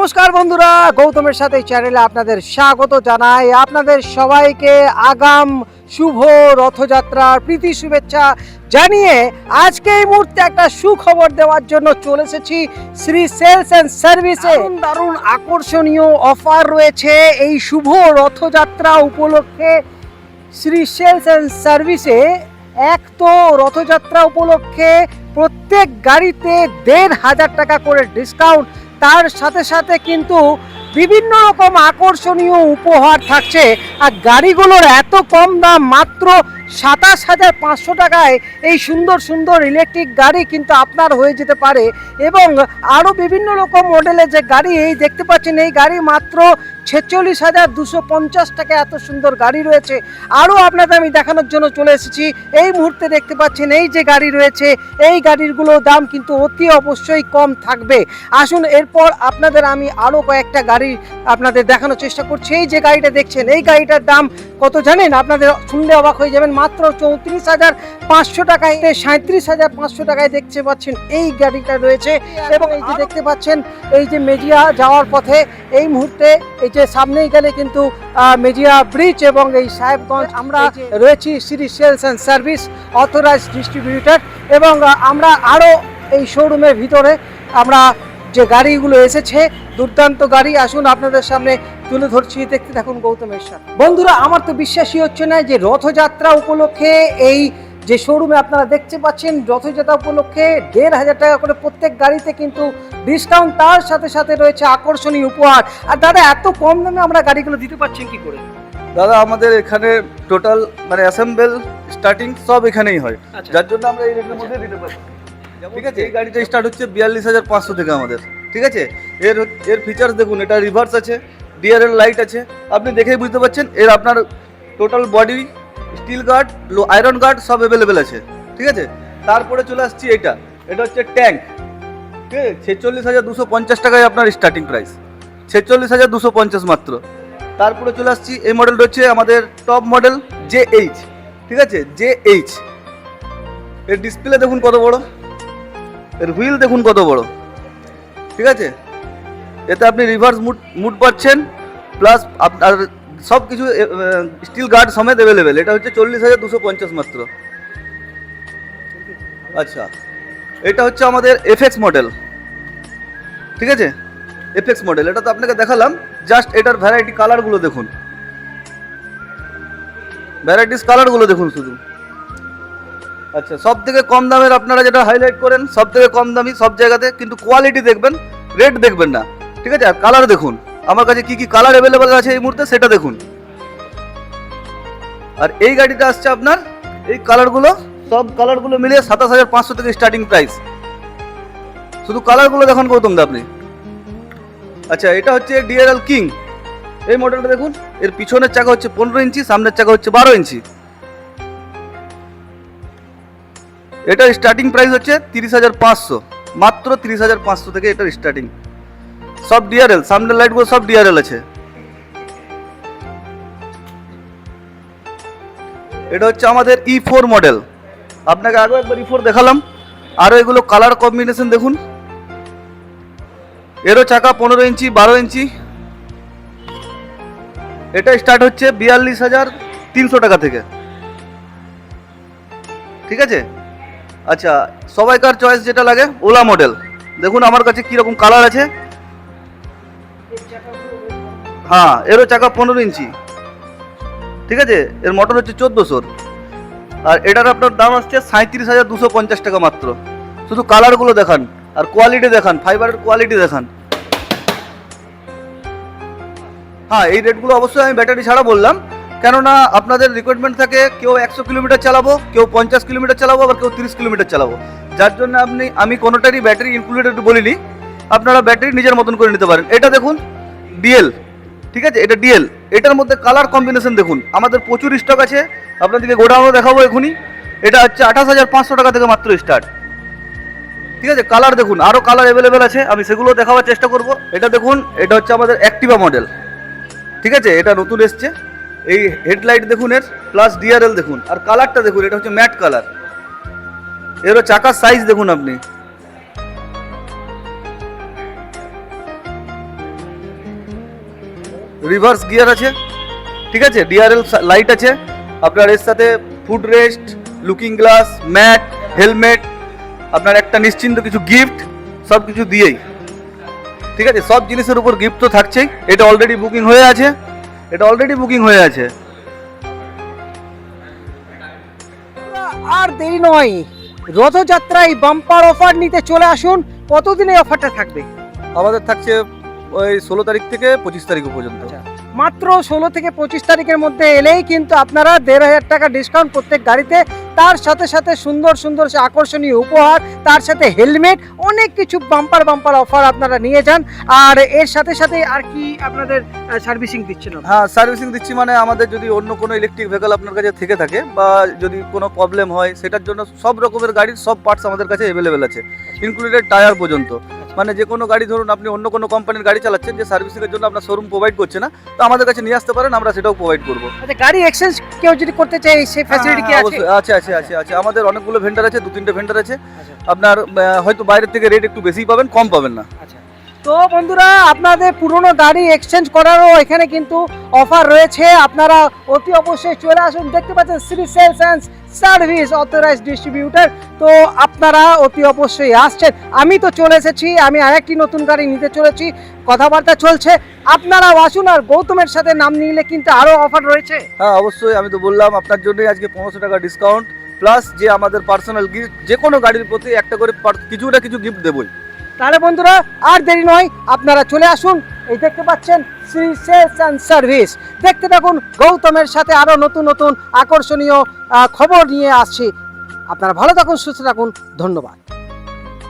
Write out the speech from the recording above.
নমস্কার বন্ধুরা, গৌতমের সাথে চ্যানেলে আপনাদের স্বাগত জানাই। আপনাদের সবাইকে আগাম শুভ রথযাত্রার প্রীতি শুভেচ্ছা জানিয়ে আজকে এই মুহূর্তে একটা সুখবর দেওয়ার জন্য চলে এসেছি শ্রী সেলস অ্যান্ড সার্ভিসে। দারুণ আকর্ষণীয় অফার রয়েছে এই শুভ রথযাত্রা উপলক্ষে শ্রী সেলস অ্যান্ড সার্ভিসে। এক তো রথযাত্রা উপলক্ষে প্রত্যেক গাড়িতে ১৫০০ টাকা করে ডিসকাউন্ট, তার সাথে সাথে কিন্তু বিভিন্ন রকম আকর্ষণীয় উপহার থাকছে। আর গাড়িগুলোর এত কম দাম, মাত্র ২৭,৫০০ টাকায় এই সুন্দর সুন্দর ইলেকট্রিক গাড়ি কিন্তু আপনার হয়ে যেতে পারে। এবং আরও বিভিন্ন রকম মডেলের যে গাড়ি এই দেখতে পাচ্ছেন, এই গাড়ি মাত্র ৪৬,২৫০ টাকা এত সুন্দর গাড়ি রয়েছে। আরও আপনাদের আমি দেখানোর জন্য চলে এসেছি। এই মুহূর্তে দেখতে পাচ্ছেন এই যে গাড়ি রয়েছে, এই গাড়িগুলোর দাম কিন্তু অতি অবশ্যই কম থাকবে। আসুন এরপর আপনাদের আমি আরও কয়েকটা গাড়ি আপনাদের দেখানোর চেষ্টা করছি। এই যে গাড়িটা দেখছেন, এই গাড়িটার দাম কত জানেন? আপনাদের শুনলে অবাক হয়ে যাবেন। মাত্র ৩৪,৫০০ টাকায়, ৩৭,৫০০ টাকায় দেখতে পাচ্ছেন এই গাড়িটা রয়েছে। এবং এই যে দেখতে পাচ্ছেন, এই যে মেজিয়া যাওয়ার পথে এই মুহূর্তে এই যে সামনেই গেলে কিন্তু মেজিয়া ব্রিজ এবং এই সাহেবগঞ্জ, আমরা রয়েছি Shri sales and service authorised distributor. এবং আমরা আরও এই শোরুমের ভিতরে আমরা যে গাড়িগুলো এসেছে, দুর্দান্ত গাড়ি, আসুন আপনাদের সামনে তুলে ধরছি। দেখতে থাকুন গৌতমের সাথে। বন্ধুরা, আমার তো বিশ্বাসই হচ্ছে না যে রথযাত্রা উপলক্ষে এই যে শোরুমে আপনারা দেখতে পাচ্ছেন, রথযাত্রা উপলক্ষে ১৫০০ টাকা করে প্রত্যেক গাড়িতে কিন্তু ডিসকাউন্ট, তার সাথে সাথে রয়েছে আকর্ষণীয় উপহার। আর দাদা, এত কম দামে আমরা গাড়িগুলো দিতে পারছেন কি করে? দাদা, আমাদের এখানে টোটাল অ্যাসেম্বল স্টার্টিং সব এখানেই হয়, যার জন্য আমরা এই রেটের মধ্যে দিতে পারি। ঠিক আছে, এই গাড়িটা স্টার্ট হচ্ছে ৪২,৫০০ থেকে আমাদের। ঠিক আছে, এর ফিচার্স দেখুন, এটা রিভার্স আছে, ডিআরএল লাইট আছে, আপনি দেখেই বুঝতে পারছেন। এর আপনার total body, steel guard, iron guard সব অ্যাভেলেবেল আছে। ঠিক আছে, তারপরে চলে আসছি এটা হচ্ছে ট্যাঙ্ক। ঠিক আছে, ৪৬,২৫০ টাকায় আপনার স্টার্টিং প্রাইস, ৪৬,২৫০ মাত্র। তারপরে চলে আসছি, এই মডেল রয়েছে আমাদের টপ মডেল JH। ঠিক আছে, JH এর ডিসপ্লে দেখুন কত বড়, এর হুইল দেখুন কত বড়। ঠিক আছে, এতে আপনি রিভার্স মুড পাচ্ছেন, প্লাস আপনার সব কিছু স্টিল গার্ড সমেত অ্যাভেলেবেল। এটা হচ্ছে ৪০,২৫০ মাত্র। আচ্ছা, এটা হচ্ছে আমাদের FX মডেল। ঠিক আছে, FX মডেল, এটা তো আপনাকে দেখালাম। জাস্ট এটার ভ্যারাইটি কালারগুলো দেখুন, ভ্যারাইটিস কালারগুলো দেখুন শুধু। আচ্ছা, সব থেকে কম দামের আপনারা যেটা হাইলাইট করেন, সব থেকে কম দামি সব জায়গাতে, কিন্তু কোয়ালিটি দেখবেন, রেট দেখবেন না। ঠিক আছে, আর কালার দেখুন, আমার কাছে কি কি কালার অ্যাভেলেবেল আছে এই মুহূর্তে সেটা দেখুন। আর এই গাড়িটা আসছে আপনার, এই কালারগুলো সব কালারগুলো মিলিয়ে ২৭,৫০০ থেকে স্টার্টিং প্রাইস। শুধু কালারগুলো দেখুন গৌতম দা আপনি। আচ্ছা, এটা হচ্ছে ডিআরএল কিং। এই মডেলটা দেখুন, এর পিছনের চাকা হচ্ছে ১৫ ইঞ্চি, সামনের চাকা হচ্ছে ১২ ইঞ্চি। এটার স্টার্টিং প্রাইস হচ্ছে ৩০,৫০০, মাত্র ৩০,৫০০ থেকে এটার স্টার্টিং। সব ডিআরএল, সামনের লাইটগুলো সব ডিআরএল আছে। এটা হচ্ছে আমাদের E4 মডেল, আপনাকে আরও একবার E4 দেখালাম। আরও এগুলো কালার কম্বিনেশন দেখুন। এরও চাকা ১৫ ইঞ্চি, ১২ ইঞ্চি। এটা স্টার্ট হচ্ছে ৪২,৩০০ টাকা থেকে। ঠিক আছে, আচ্ছা, সবাইকার চয়েস যেটা লাগে, ওলা মডেল দেখুন আমার কাছে কীরকম কালার আছে। হ্যাঁ, এরও চাকা ১৫ ইঞ্চি। ঠিক আছে, এর মোটর হচ্ছে ১৪০০। আর এটার আপনার দাম আসছে ৩৭,২৫০ টাকা মাত্র। শুধু কালারগুলো দেখান আর কোয়ালিটি দেখান, ফাইবারের কোয়ালিটি দেখান। হ্যাঁ, এই রেটগুলো অবশ্যই আমি ব্যাটারি ছাড়া বললাম, কেননা আপনাদের রিকোয়ারমেন্ট থাকে কেউ ১০০ কিলোমিটার চালাবো, কেউ ৫০ কিলোমিটার চালাবো, আবার কেউ ৩০ কিলোমিটার চালাবো, যার জন্য আমি কোনোটারই ব্যাটারি ইনক্লুডেড বলিনি। আপনারা ব্যাটারি নিজের মতন করে নিতে পারেন। এটা দেখুন ডিএল। ঠিক আছে, এটা ডিএল। এটার মধ্যে কালার কম্বিনেশন দেখুন, আমাদের প্রচুর স্টক আছে, আপনাদেরকে গোডাউনও দেখাবো এখনই। এটা হচ্ছে ২৮,৫০০ টাকা থেকে মাত্র স্টার্ট। ঠিক আছে, কালার দেখুন, আরও কালার অ্যাভেলেবেল আছে, আমি সেগুলো দেখাবার চেষ্টা করব। এটা দেখুন, এটা হচ্ছে আমাদের অ্যাক্টিভা মডেল। ঠিক আছে, এটা নতুন এসছে। এই হেডলাইট দেখুন এর, প্লাস ডিআরএল দেখুন, আর কালারটা দেখুন, এটা হচ্ছে ম্যাট কালার। এরও চাকার সাইজ দেখুন আপনি। রিভার্স গিয়ার আছে, ঠিক আছে, ডিআরএল লাইট আছে, আপনার এর সাথে footrest, looking glass, mat, helmet, আপনার একটা নিশ্চিন্ত কিছু গিফট, সব কিছু দিয়েই, ঠিক আছে, সব জিনিসের উপর গিফট তো থাকছেই। এটা অলরেডি বুকিং হয়ে আছে, এটা অলরেডি বুকিং হয়ে আছে। আর দেরি নয়, রথযাত্রায় বাম্পার অফার নিতে চলে আসুন। কতদিন এই অফারটা থাকবে? আমাদের থাকছে ওই 16 তারিখ থেকে 25 তারিখ পর্যন্ত। মাত্র 16 থেকে 25 তারিখের মধ্যে এলেই কিন্তু আপনারা 1,500 টাকা ডিসকাউন্ট প্রত্যেক গাড়িতে, তার সাথে সাথে সুন্দর সুন্দর সে আকর্ষণীয় উপহার, তার সাথে হেলমেট, অনেক কিছু বাম্পার বাম্পার অফার আপনারা নিয়ে যান। আর এর সাথে সাথে আর কি আপনাদের সার্ভিসিং দিচ্ছেন? হ্যাঁ, সার্ভিসিং দিচ্ছি, মানে আমাদের যদি অন্য কোনো ইলেকট্রিক ভেহিকল আপনার কাছে থেকে থাকে বা যদি কোনো প্রবলেম হয়, সেটার জন্য সব রকমের গাড়ির সব পার্টস আমাদের কাছে অ্যাভেলেবেল আছে, ইনক্লুডেড টায়ার পর্যন্ত। মানে যে কোনো গাড়ি, ধরুন আপনি অন্য কোনো কোম্পানির গাড়ি চালাচ্ছেন, যে সার্ভিসিংয়ের জন্য আপনার শোরুম প্রোভাইড করছে না, তো আমাদের কাছে নিয়ে আসতে পারেন, আমরা সেটাও প্রোভাইড করবো। আচ্ছা, গাড়ি এক্সচেঞ্জ কেউ যদি করতে চায় সেই ফ্যাসিলিটি কি আছে? আছে আছে আছে আছে আমাদের অনেকগুলো ভেন্ডার আছে, 2-3টে ভেন্ডার আছে। আপনার হয়তো বাইরের থেকে রেট একটু বেশি পাবেন, কম পাবেন না। তো বন্ধুরা, আপনাদের পুরনো গাড়ি এক্সচেঞ্জ করারও এখানে কিন্তু অফার রয়েছে, আপনারা অতি অবশ্যই চলে আসুন। দেখতে পাচ্ছেন Shri sales and service authorised distributor. তো আপনারা অতি অবশ্যই আসছেন। আমি তো চলে এসেছি, আমি আরেকটি নতুন গাড়ি নিতে চলেছি, কথাবার্তা চলছে, আপনারাও আসুন। আর গৌতমের সাথে নাম নিলে কিন্তু আরও অফার রয়েছে। হ্যাঁ, অবশ্যই, আমি তো বললাম আপনার জন্যই আজকে 1500 টাকা ডিসকাউন্ট, প্লাস যে আমাদের পার্সোনাল গিফট, যে কোনো গাড়ির প্রতি একটা করে কিছু না কিছু গিফট দেবই। তাহলে বন্ধুরা, আর দেরি নয়, আপনারা চলে আসুন। এই দেখতে পাচ্ছেন শ্রী সেলস অ্যান্ড সার্ভিস। দেখতে থাকুন, গৌতমের সাথে আরো নতুন নতুন আকর্ষণীয় খবর নিয়ে আসছি। আপনারা ভালো থাকুন, সুস্থ থাকুন, ধন্যবাদ।